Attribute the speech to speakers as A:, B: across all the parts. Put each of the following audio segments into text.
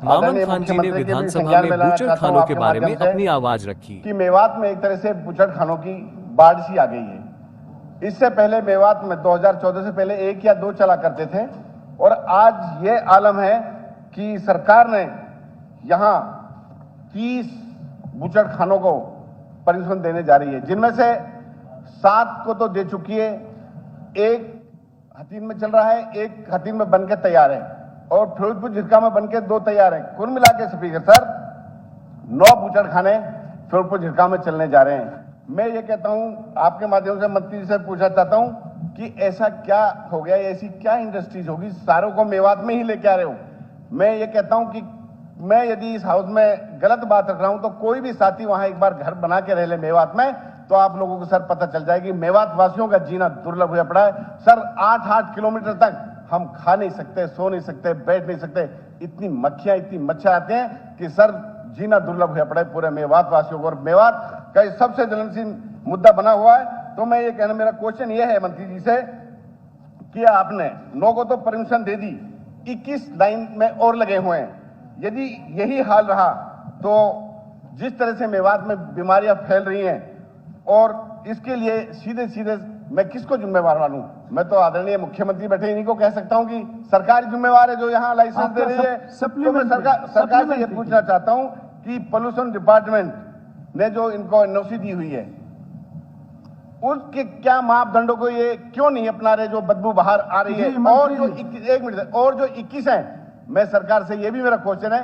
A: मामन खान जी ने विधानसभा में बूचड़ खानों के बारे में अपनी आवाज रखी
B: कि मेवात में एक तरह से बूचड़ खानों की बाढ़ सी आ गई है। इससे पहले मेवात में 2014 से पहले 1 या 2 चला करते थे और आज ये आलम है कि सरकार ने यहां 30 बूचड़ खानों को परमिशन देने जा रही है, जिनमें से 7 को तो दे चुकी है, 1 हथीन में चल रहा है, 1 हथीन में बनकर तैयार है और फिरोजपुर झिरका में बनकर 2 तैयार है। कुल मिला के स्पीकर सर 9 बूचड़ खाने फिरोजपुर झिरका में चलने जा रहे हैं। मैं ये कहता हूं, आपके माध्यम से मंत्री जी से पूछना चाहता हूं कि ऐसा क्या हो गया, ऐसी क्या इंडस्ट्रीज होगी, सारों को मेवात में ही लेके आ रहे हो। मैं ये कहता हूं कि मैं यदि इस हाउस में गलत बात रख रहा हूं तो कोई भी साथी वहां एक बार घर बना के रह ले मेवात में, तो आप लोगों को सर पता चल जाएगी मेवात वासियों का जीना दुर्लभ हुआ पड़ा है। सर 8-8 किलोमीटर तक हम खा नहीं सकते, सो नहीं सकते, बैठ नहीं सकते, इतनी मक्खियां, इतनी मच्छर आते हैं कि सर जीना दुर्लभ हुआ पड़ा है पूरे मेवात वासियों को। और मेवात का सबसे ज्वलनशील मुद्दा बना हुआ है। तो मैं ये कहना, मेरा क्वेश्चन ये है मंत्री जी से कि आपने 9 को तो परमिशन दे दी, 21 लाइन में और लगे हुए हैं। यदि यही हाल रहा तो जिस तरह से मेवात में बीमारियां फैल रही हैं और इसके लिए सीधे सीधे मैं किसको जिम्मेवार मानूं? मैं तो आदरणीय मुख्यमंत्री बैठे इन्हीं को कह सकता हूं कि सरकार जिम्मेवार है जो यहां लाइसेंस दे रही है। तो मैं सरकार से ये पूछना चाहता हूं कि पोल्यूशन डिपार्टमेंट ने जो इनको एनओसी दी हुई है उसके क्या मापदंडों को ये क्यों नहीं अपना रहे, जो बदबू बाहर आ रही है? और जो 21 है, मैं सरकार से ये भी मेरा क्वेश्चन है,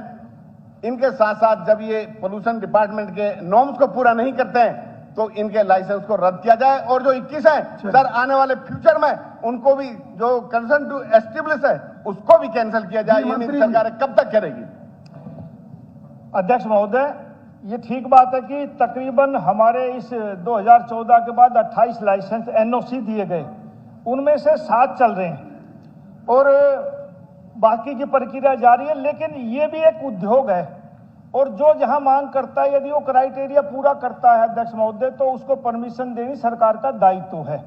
B: इनके साथ साथ जब ये पोल्यूशन डिपार्टमेंट के नॉर्म्स को पूरा नहीं करते हैं तो इनके लाइसेंस को रद्द किया जाए। और जो 21 है सर, आने वाले फ्यूचर में उनको भी जो कंसर्न टू एस्टेब्लिश है उसको भी कैंसिल किया जाए। ये सरकार कब तक करेगी?
C: अध्यक्ष महोदय, ये ठीक बात है कि तकरीबन हमारे इस 2014 के बाद 28 लाइसेंस एनओसी दिए गए, उनमें से 7 चल रहे हैं और बाकी की प्रक्रिया जारी है। लेकिन ये भी एक उद्योग है और जो जहां मांग करता है, यदि वो क्राइटेरिया पूरा करता है अध्यक्ष महोदय, तो उसको परमिशन देनी सरकार का दायित्व है।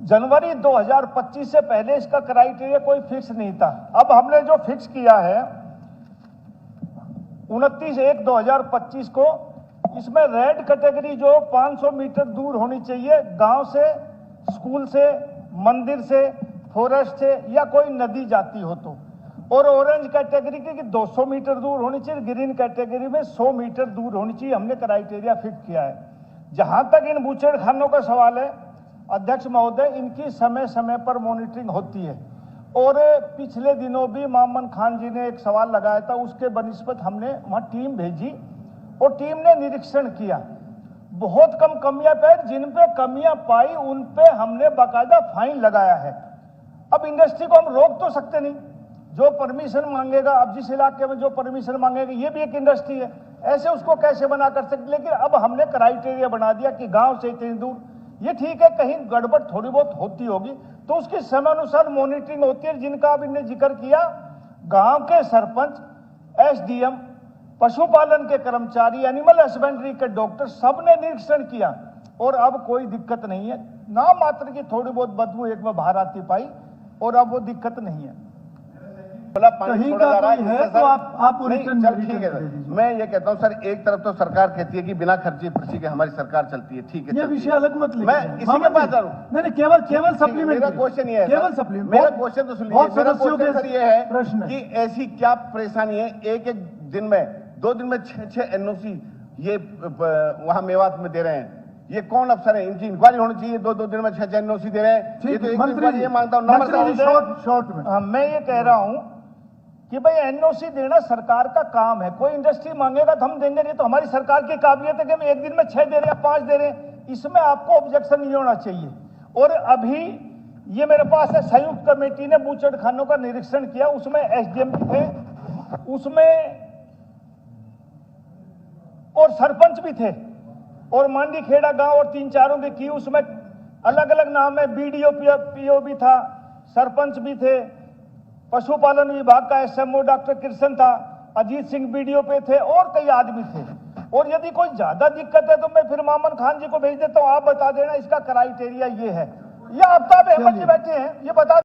C: जनवरी 2025 से पहले इसका क्राइटेरिया कोई फिक्स नहीं था। अब हमने जो फिक्स किया है 29/1/2025 को, इसमें रेड कैटेगरी जो 500 मीटर दूर होनी चाहिए गांव से, स्कूल से, मंदिर से, फॉरेस्ट से या कोई नदी जाती हो तो, और ऑरेंज कैटेगरी की 200 मीटर दूर होनी चाहिए, ग्रीन कैटेगरी में 100 मीटर दूर होनी चाहिए। हमने क्राइटेरिया फिक्स किया है। जहां तक इन बूचड़ खानों का सवाल है अध्यक्ष महोदय, इनकी समय समय पर मॉनिटरिंग होती है और पिछले दिनों भी मामन खान जी ने एक सवाल लगाया था, उसके बनिस्बत हमने वहां टीम भेजी और टीम ने निरीक्षण किया। बहुत कम कमियां पाई, जिन पे कमियां पाई उन पे हमने बाकायदा फाइन लगाया है। अब इंडस्ट्री को हम रोक तो सकते नहीं, जो परमिशन मांगेगा, अब जिस इलाके में जो परमिशन मांगेगा, ये भी एक इंडस्ट्री है, ऐसे उसको कैसे मना कर सकते? लेकिन अब हमने क्राइटेरिया बना दिया कि गांव से इतनी दूर, ये ठीक है, कहीं गड़बड़ थोड़ी बहुत होती होगी तो उसकी समय अनुसार मॉनिटरिंग होती है। जिनका अब इन्हें जिक्र किया, गांव के सरपंच, एसडीएम, पशुपालन के कर्मचारी, एनिमल हस्बेंड्री के डॉक्टर, सबने निरीक्षण किया और अब कोई दिक्कत नहीं है। नाम मात्र की थोड़ी बहुत बदबू एक में बाहर आती पाई और अब वो दिक्कत नहीं है।
B: पानी छोड़ा जा रहा है तो आप ठीक है। मैं ये कहता हूँ सर, एक तरफ तो सरकार कहती है कि बिना खर्ची पर्ची के हमारी सरकार चलती है, ठीक है,
D: ये विषय अलग मत लीजिए।
B: मैं इसी के पास जाऊँ।
D: नहीं, केवल सप्लीमेंट।
B: मेरा क्वेश्चन ये है,
D: केवल सप्लीमेंट।
B: मेरा क्वेश्चन तो सुनिए। मेरा क्वेश्चन सर ये है कि ऐसी क्या परेशानी है, एक दिन में, 2 दिन में 6 एनओसी ये वहां मेवात में दे रहे हैं। ये कौन अफसर है? इनकी इंक्वायरी होनी चाहिए। 2 दिन में 6 एनओसी दे रहे हैं। ये तो एक इंक्वायरी ये मांगता हूँ।
D: शॉर्ट में
C: मैं ये कह रहा हूं कि भाई एनओसी देना सरकार का काम है। कोई इंडस्ट्री मांगेगा तो हम देंगे, नहीं तो हमारी सरकार की काबिलियत है कि हम एक दिन में 6 दे रहे हैं, 5 दे रहे हैं, इसमें आपको ऑब्जेक्शन नहीं होना चाहिए। और अभी ये मेरे पास है, संयुक्त कमेटी ने बूचड़ खानों का निरीक्षण किया, उसमें एसडीएम भी थे, उसमें और सरपंच भी थे और मांडी खेड़ा गांव और 3-4 की, उसमें अलग अलग नाम है, बीडीओ पीओ भी था, सरपंच भी थे, पशुपालन विभाग का एसएमओ डॉक्टर कृष्ण था, अजीत सिंह बीडीओ पे थे और कई आदमी थे। और यदि कोई ज्यादा दिक्कत है तो मैं फिर मामन खान जी को भेज देता हूं, आप बता देना इसका क्राइटेरिया ये है, या आफ्ताब अहमद जी बैठे हैं, ये बता